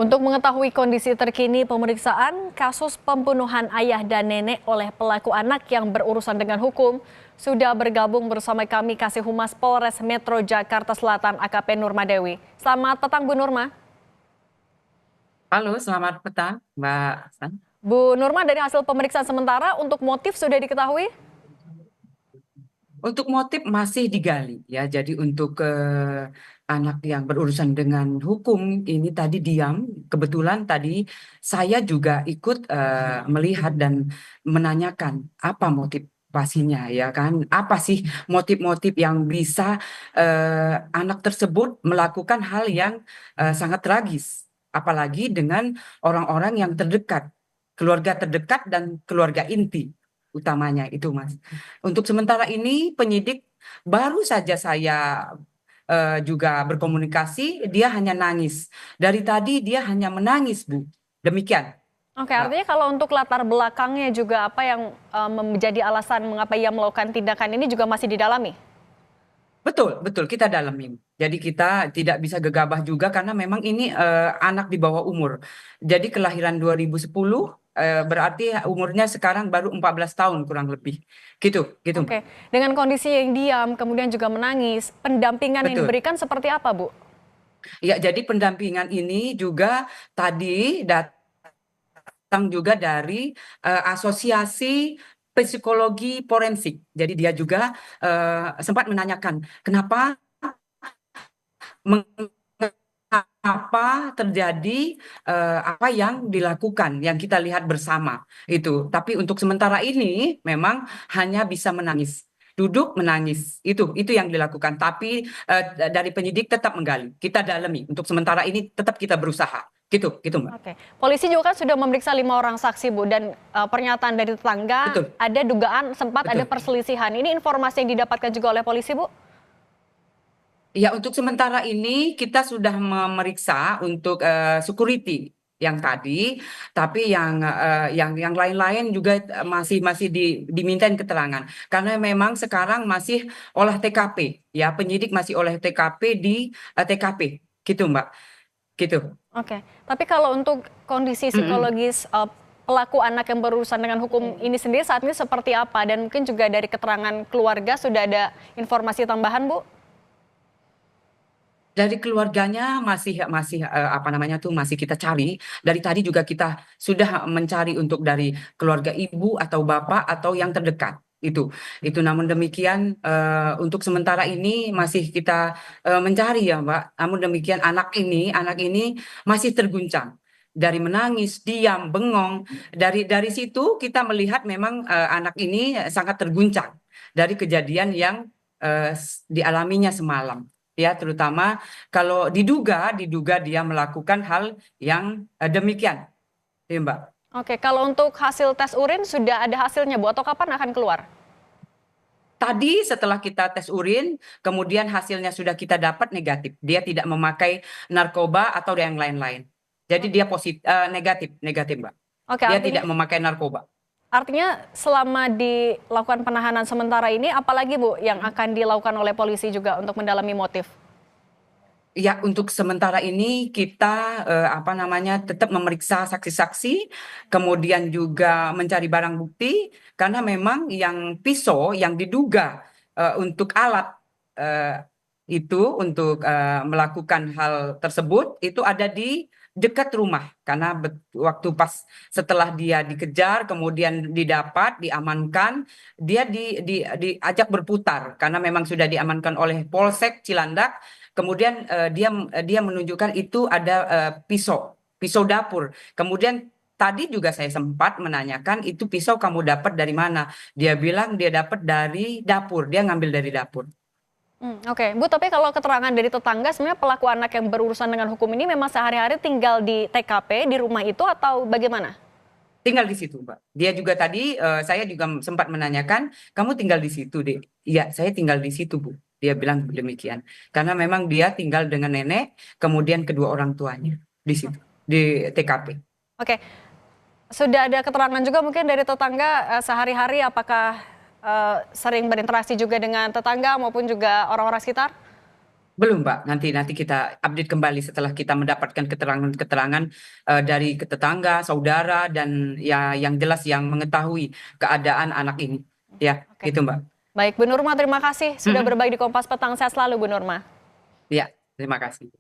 Untuk mengetahui kondisi terkini pemeriksaan kasus pembunuhan ayah dan nenek oleh pelaku anak yang berurusan dengan hukum, sudah bergabung bersama kami Kasih Humas Polres Metro Jakarta Selatan AKP Nurma Dewi. Selamat petang Bu Nurma. Halo, selamat petang, Mbak San. Bu Nurma, dari hasil pemeriksaan sementara untuk motif sudah diketahui? Untuk motif masih digali ya. Jadi untuk anak yang berurusan dengan hukum ini tadi diam. Kebetulan tadi saya juga ikut melihat dan menanyakan apa motif pastinya ya kan. Apa sih motif-motif yang bisa anak tersebut melakukan hal yang sangat tragis. Apalagi dengan orang-orang yang terdekat, keluarga terdekat dan keluarga inti utamanya itu, Mas. Untuk sementara ini penyidik baru saja saya juga berkomunikasi, dia hanya nangis. Dari tadi dia hanya menangis, Bu. Demikian, Oke, Mbak. artinya kalau untuk latar belakangnya juga apa yang menjadi alasan mengapa ia melakukan tindakan ini juga masih didalami? Betul, betul, kita dalamin. Jadi kita tidak bisa gegabah juga karena memang ini anak di bawah umur. Jadi kelahiran 2010 berarti umurnya sekarang baru 14 tahun kurang lebih. Gitu, gitu, Mbak. Oke, dengan kondisi yang diam, kemudian juga menangis, pendampingan yang Betul. diberikan seperti apa, Bu? Ya, jadi pendampingan ini juga tadi datang juga dari asosiasi psikologi forensik. Jadi dia juga sempat menanyakan kenapa mengapa terjadi apa yang dilakukan yang kita lihat bersama itu. Tapi untuk sementara ini memang hanya bisa menangis. Duduk menangis itu yang dilakukan. Tapi dari penyidik tetap menggali. Kita dalami. Untuk sementara ini tetap kita berusaha. Gitu Mbak. Oke, polisi juga kan sudah memeriksa 5 orang saksi, Bu, dan pernyataan dari tetangga Betul, ada dugaan sempat ada betul. perselisihan. Ini informasi yang didapatkan juga oleh polisi, Bu? Ya, untuk sementara ini kita sudah memeriksa untuk security yang tadi, tapi yang lain-lain juga masih masih dimintain keterangan karena memang sekarang masih olah TKP ya, penyidik masih olah TKP di TKP gitu, Mbak. Gitu. Oke, tapi kalau untuk kondisi Mm-mm. psikologis pelaku anak yang berurusan dengan hukum ini sendiri saat ini seperti apa? Dan mungkin juga dari keterangan keluarga sudah ada informasi tambahan, Bu? Dari keluarganya masih masih apa namanya tuh masih kita cari. Dari tadi juga kita sudah mencari untuk dari keluarga ibu atau bapak atau yang terdekat itu namun demikian untuk sementara ini masih kita mencari ya Mbak. Namun demikian anak ini masih terguncang dari menangis diam bengong. Dari situ kita melihat memang anak ini sangat terguncang dari kejadian yang dialaminya semalam ya, terutama kalau diduga dia melakukan hal yang demikian, ya Mbak. Oke, kalau untuk hasil tes urin sudah ada hasilnya, Bu, atau kapan akan keluar? Tadi setelah kita tes urin, kemudian hasilnya sudah kita dapat negatif. Dia tidak memakai narkoba atau yang lain-lain. Jadi dia positif, negatif, negatif, Mbak. Oke, Dia artinya tidak memakai narkoba. artinya selama dilakukan penahanan sementara ini, apalagi, Bu, yang akan dilakukan oleh polisi juga untuk mendalami motif? Ya, untuk sementara ini kita apa namanya tetap memeriksa saksi-saksi, kemudian juga mencari barang bukti karena memang yang pisau yang diduga untuk alat eh, itu untuk melakukan hal tersebut itu ada di dekat rumah karena waktu pas setelah dia dikejar kemudian didapat diamankan dia diajak berputar karena memang sudah diamankan oleh Polsek Cilandak. Kemudian dia menunjukkan itu ada pisau dapur. Kemudian tadi juga saya sempat menanyakan itu pisau kamu dapat dari mana? Dia bilang dia dapat dari dapur. Dia ngambil dari dapur. Oke, Bu, tapi kalau keterangan dari tetangga sebenarnya pelaku anak yang berurusan dengan hukum ini memang sehari-hari tinggal di TKP, di rumah itu atau bagaimana? Tinggal di situ, Mbak. Dia juga tadi saya juga sempat menanyakan, kamu tinggal di situ, Dek? Iya, saya tinggal di situ, Bu. Dia bilang demikian. Karena memang dia tinggal dengan nenek, kemudian kedua orang tuanya di situ, di TKP. Oke, sudah ada keterangan juga mungkin dari tetangga sehari-hari apakah sering berinteraksi juga dengan tetangga maupun juga orang-orang sekitar? Belum, Mbak. Nanti nanti kita update kembali setelah kita mendapatkan keterangan-keterangan dari tetangga, saudara, dan ya yang jelas yang mengetahui keadaan anak ini. Ya, Oke. gitu, Mbak. Baik, Bu Nurma, terima kasih sudah Mm-mm. berbagi di Kompas Petang. Sehat selalu, Bu Nurma. Ya, terima kasih.